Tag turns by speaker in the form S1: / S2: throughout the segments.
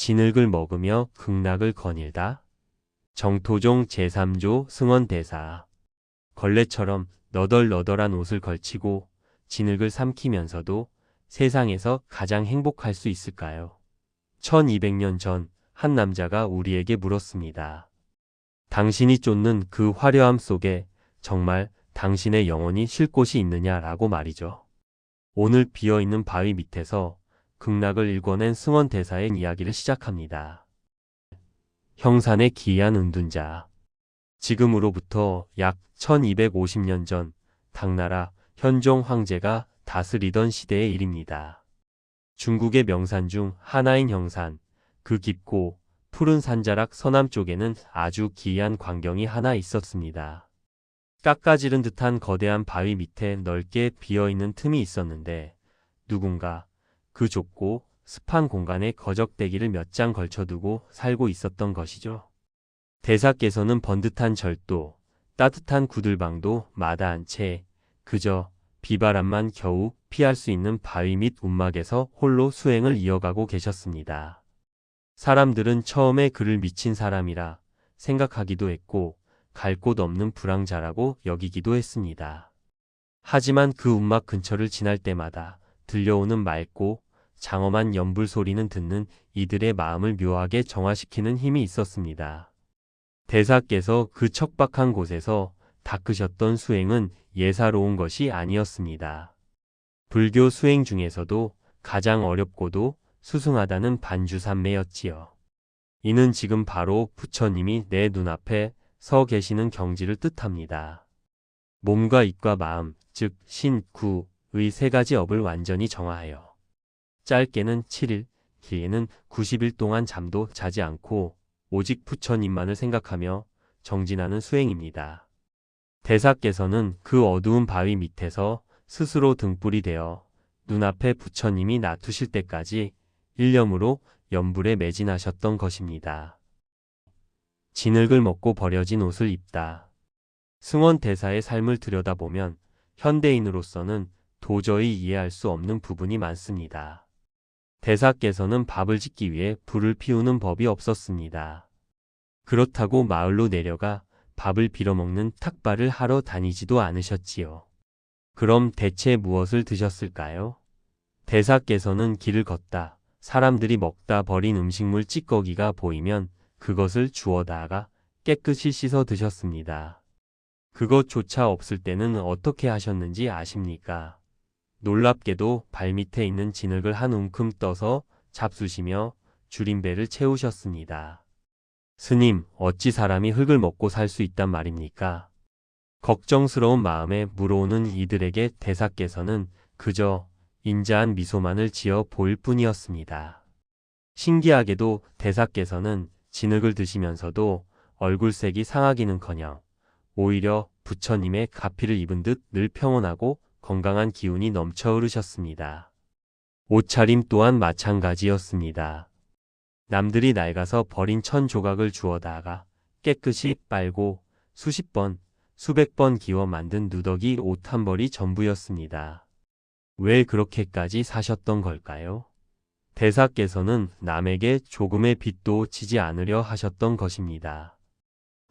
S1: 진흙을 먹으며 극락을 거닐다. 정토종 제3조 승원대사. 걸레처럼 너덜너덜한 옷을 걸치고 진흙을 삼키면서도 세상에서 가장 행복할 수 있을까요? 1200년 전 한 남자가 우리에게 물었습니다. 당신이 쫓는 그 화려함 속에 정말 당신의 영혼이 쉴 곳이 있느냐라고 말이죠. 오늘 비어있는 바위 밑에서 극락을 일궈낸 승원대사의 이야기를 시작합니다. 형산의 기이한 은둔자. 지금으로부터 약 1250년 전 당나라 현종 황제가 다스리던 시대의 일입니다. 중국의 명산 중 하나인 형산, 그 깊고 푸른 산자락 서남쪽에는 아주 기이한 광경이 하나 있었습니다. 깎아지른 듯한 거대한 바위 밑에 넓게 비어있는 틈이 있었는데 누군가 그 좁고 습한 공간에 거적대기를 몇 장 걸쳐두고 살고 있었던 것이죠. 대사께서는 번듯한 절도, 따뜻한 구들방도 마다한 채 그저 비바람만 겨우 피할 수 있는 바위 밑 움막에서 홀로 수행을 이어가고 계셨습니다. 사람들은 처음에 그를 미친 사람이라 생각하기도 했고 갈 곳 없는 불황자라고 여기기도 했습니다. 하지만 그 움막 근처를 지날 때마다 들려오는 맑고 장엄한 연불 소리는 듣는 이들의 마음을 묘하게 정화시키는 힘이 있었습니다. 대사께서 그 척박한 곳에서 닦으셨던 수행은 예사로운 것이 아니었습니다. 불교 수행 중에서도 가장 어렵고도 수승하다는 반주삼매였지요. 이는 지금 바로 부처님이 내 눈앞에 서 계시는 경지를 뜻합니다. 몸과 입과 마음, 즉 신, 구의 세 가지 업을 완전히 정화하여 짧게는 7일, 길게는 90일 동안 잠도 자지 않고 오직 부처님만을 생각하며 정진하는 수행입니다. 대사께서는 그 어두운 바위 밑에서 스스로 등불이 되어 눈앞에 부처님이 나투실 때까지 일념으로 연불에 매진하셨던 것입니다. 진흙을 먹고 버려진 옷을 입다. 승원대사의 삶을 들여다보면 현대인으로서는 도저히 이해할 수 없는 부분이 많습니다. 대사께서는 밥을 짓기 위해 불을 피우는 법이 없었습니다. 그렇다고 마을로 내려가 밥을 빌어먹는 탁발을 하러 다니지도 않으셨지요. 그럼 대체 무엇을 드셨을까요? 대사께서는 길을 걷다 사람들이 먹다 버린 음식물 찌꺼기가 보이면 그것을 주워다가 깨끗이 씻어 드셨습니다. 그것조차 없을 때는 어떻게 하셨는지 아십니까? 놀랍게도 발밑에 있는 진흙을 한 움큼 떠서 잡수시며 줄임배를 채우셨습니다. 스님, 어찌 사람이 흙을 먹고 살 수 있단 말입니까? 걱정스러운 마음에 물어오는 이들에게 대사께서는 그저 인자한 미소만을 지어 보일 뿐이었습니다. 신기하게도 대사께서는 진흙을 드시면서도 얼굴색이 상하기는커녕 오히려 부처님의 가피를 입은 듯 늘 평온하고 건강한 기운이 넘쳐 흐르셨습니다. 옷차림 또한 마찬가지였습니다. 남들이 낡아서 버린 천 조각을 주워다가 깨끗이 빨고 수십 번, 수백 번 기워 만든 누더기 옷 한 벌이 전부였습니다. 왜 그렇게까지 사셨던 걸까요? 대사께서는 남에게 조금의 빚도 지지 않으려 하셨던 것입니다.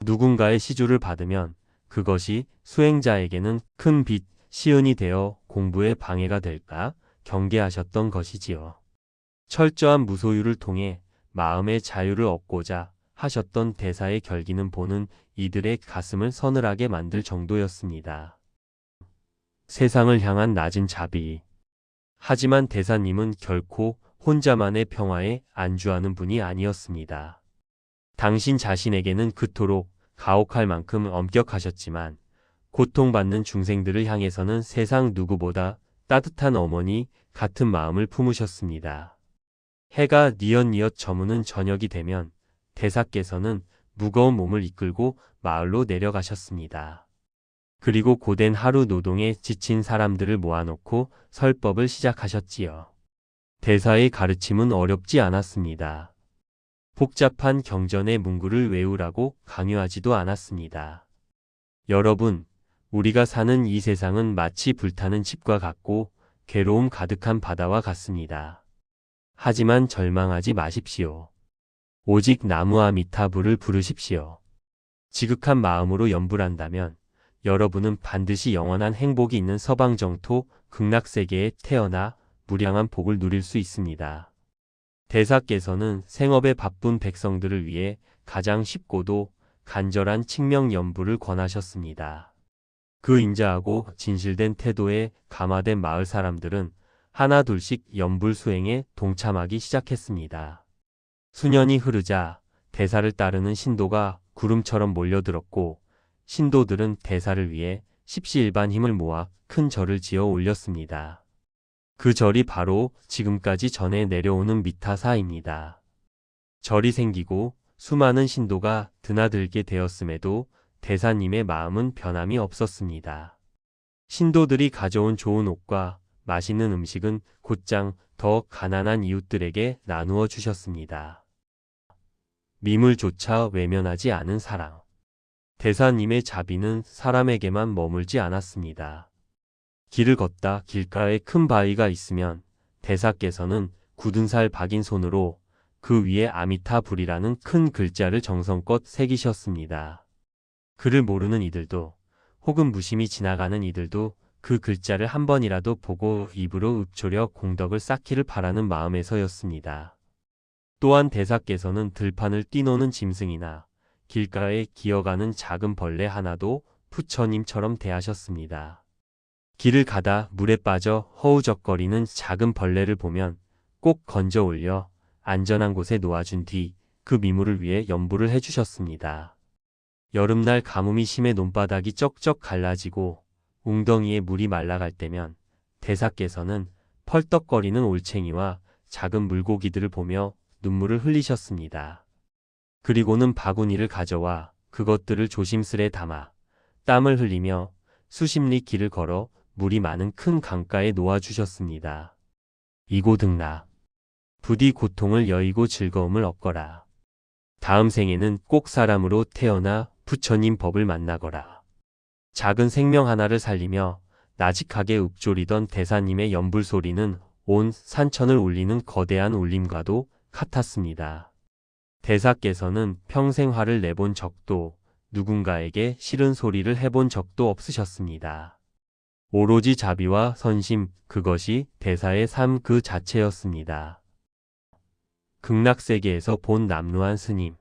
S1: 누군가의 시주를 받으면 그것이 수행자에게는 큰 빚, 시은이 되어 공부에 방해가 될까 경계하셨던 것이지요. 철저한 무소유를 통해 마음의 자유를 얻고자 하셨던 대사의 결기는 보는 이들의 가슴을 서늘하게 만들 정도였습니다. 세상을 향한 낮은 자비. 하지만 대사님은 결코 혼자만의 평화에 안주하는 분이 아니었습니다. 당신 자신에게는 그토록 가혹할 만큼 엄격하셨지만 고통받는 중생들을 향해서는 세상 누구보다 따뜻한 어머니 같은 마음을 품으셨습니다. 해가 뉘엿뉘엿 저무는 저녁이 되면 대사께서는 무거운 몸을 이끌고 마을로 내려가셨습니다. 그리고 고된 하루 노동에 지친 사람들을 모아놓고 설법을 시작하셨지요. 대사의 가르침은 어렵지 않았습니다. 복잡한 경전의 문구를 외우라고 강요하지도 않았습니다. 여러분, 우리가 사는 이 세상은 마치 불타는 집과 같고 괴로움 가득한 바다와 같습니다. 하지만 절망하지 마십시오. 오직 나무아미타불을 부르십시오. 지극한 마음으로 염불한다면 여러분은 반드시 영원한 행복이 있는 서방정토 극락세계에 태어나 무량한 복을 누릴 수 있습니다. 대사께서는 생업에 바쁜 백성들을 위해 가장 쉽고도 간절한 칙명연불을 권하셨습니다. 그 인자하고 진실된 태도에 감화된 마을 사람들은 하나둘씩 연불 수행에 동참하기 시작했습니다. 수년이 흐르자 대사를 따르는 신도가 구름처럼 몰려들었고 신도들은 대사를 위해 십시일반 힘을 모아 큰 절을 지어 올렸습니다. 그 절이 바로 지금까지 전해 내려오는 미타사입니다. 절이 생기고 수많은 신도가 드나들게 되었음에도 대사님의 마음은 변함이 없었습니다. 신도들이 가져온 좋은 옷과 맛있는 음식은 곧장 더 가난한 이웃들에게 나누어 주셨습니다. 미물조차 외면하지 않은 사랑. 대사님의 자비는 사람에게만 머물지 않았습니다. 길을 걷다 길가에 큰 바위가 있으면 대사께서는 굳은 살 박인 손으로 그 위에 아미타불이라는 큰 글자를 정성껏 새기셨습니다. 그를 모르는 이들도 혹은 무심히 지나가는 이들도 그 글자를 한 번이라도 보고 입으로 읊조려 공덕을 쌓기를 바라는 마음에서였습니다. 또한 대사께서는 들판을 뛰노는 짐승이나 길가에 기어가는 작은 벌레 하나도 부처님처럼 대하셨습니다. 길을 가다 물에 빠져 허우적거리는 작은 벌레를 보면 꼭 건져 올려 안전한 곳에 놓아준 뒤 그 미물을 위해 염불을 해주셨습니다. 여름날 가뭄이 심해 논바닥이 쩍쩍 갈라지고 웅덩이에 물이 말라갈 때면 대사께서는 펄떡거리는 올챙이와 작은 물고기들을 보며 눈물을 흘리셨습니다. 그리고는 바구니를 가져와 그것들을 조심스레 담아 땀을 흘리며 수십 리 길을 걸어 물이 많은 큰 강가에 놓아주셨습니다. 이고등락. 부디 고통을 여의고 즐거움을 얻거라. 다음 생에는 꼭 사람으로 태어나 부처님 법을 만나거라. 작은 생명 하나를 살리며 나직하게 읊조리던 대사님의 연불 소리는 온 산천을 울리는 거대한 울림과도 같았습니다. 대사께서는 평생 화를 내본 적도 누군가에게 싫은 소리를 해본 적도 없으셨습니다. 오로지 자비와 선심, 그것이 대사의 삶 그 자체였습니다. 극락세계에서 본 남루한 스님.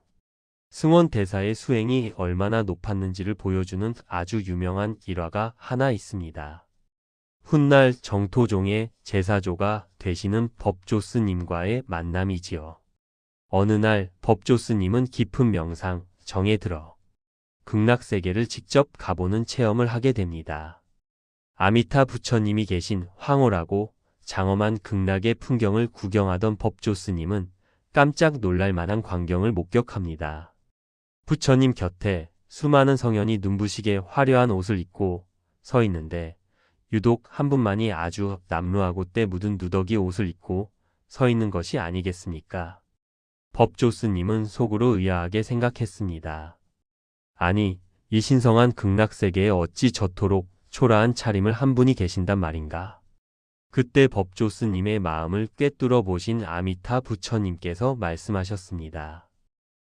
S1: 승원 대사의 수행이 얼마나 높았는지를 보여주는 아주 유명한 일화가 하나 있습니다. 훗날 정토종의 제사조가 되시는 법조 스님과의 만남이지요. 어느 날 법조 스님은 깊은 명상, 정에 들어 극락세계를 직접 가보는 체험을 하게 됩니다. 아미타 부처님이 계신 황홀하고 장엄한 극락의 풍경을 구경하던 법조 스님은 깜짝 놀랄 만한 광경을 목격합니다. 부처님 곁에 수많은 성현이 눈부시게 화려한 옷을 입고 서 있는데 유독 한 분만이 아주 남루하고 때 묻은 누더기 옷을 입고 서 있는 것이 아니겠습니까? 법조 스님은 속으로 의아하게 생각했습니다. 아니, 이 신성한 극락세계에 어찌 저토록 초라한 차림을 한 분이 계신단 말인가? 그때 법조 스님의 마음을 꿰뚫어 보신 아미타 부처님께서 말씀하셨습니다.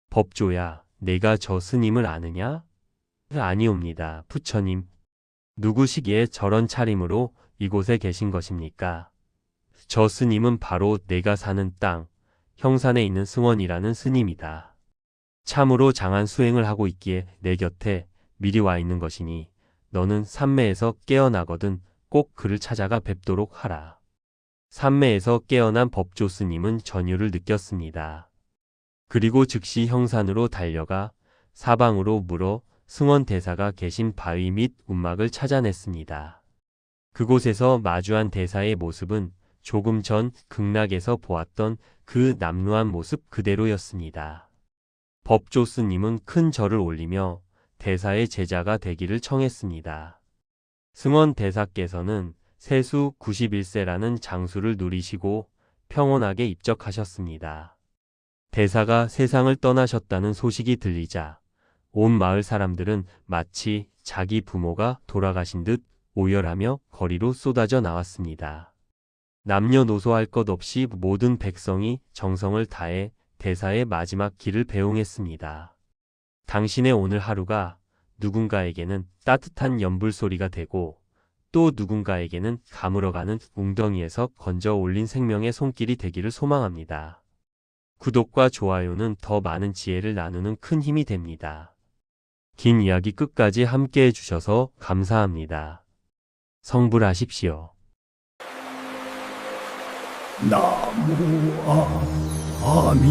S1: 법조야, 내가 저 스님을 아느냐? 아니옵니다, 부처님. 누구시기에 저런 차림으로 이곳에 계신 것입니까? 저 스님은 바로 내가 사는 땅, 형산에 있는 승원이라는 스님이다. 참으로 장한 수행을 하고 있기에 내 곁에 미리 와 있는 것이니 너는 산매에서 깨어나거든 꼭 그를 찾아가 뵙도록 하라. 산매에서 깨어난 법조 스님은 전율을 느꼈습니다. 그리고 즉시 형산으로 달려가 사방으로 물어 승원 대사가 계신 바위 및 움막을 찾아냈습니다. 그곳에서 마주한 대사의 모습은 조금 전 극락에서 보았던 그 남루한 모습 그대로였습니다. 법조 스님은 큰 절을 올리며 대사의 제자가 되기를 청했습니다. 승원 대사께서는 세수 91세라는 장수를 누리시고 평온하게 입적하셨습니다. 대사가 세상을 떠나셨다는 소식이 들리자 온 마을 사람들은 마치 자기 부모가 돌아가신 듯 오열하며 거리로 쏟아져 나왔습니다. 남녀노소 할 것 없이 모든 백성이 정성을 다해 대사의 마지막 길을 배웅했습니다. 당신의 오늘 하루가 누군가에게는 따뜻한 연불소리가 되고 또 누군가에게는 가물어가는 웅덩이에서 건져 올린 생명의 손길이 되기를 소망합니다. 구독과 좋아요는 더 많은 지혜를 나누는 큰 힘이 됩니다. 긴 이야기 끝까지 함께 해주셔서 감사합니다. 성불하십시오.
S2: 나무 아미타불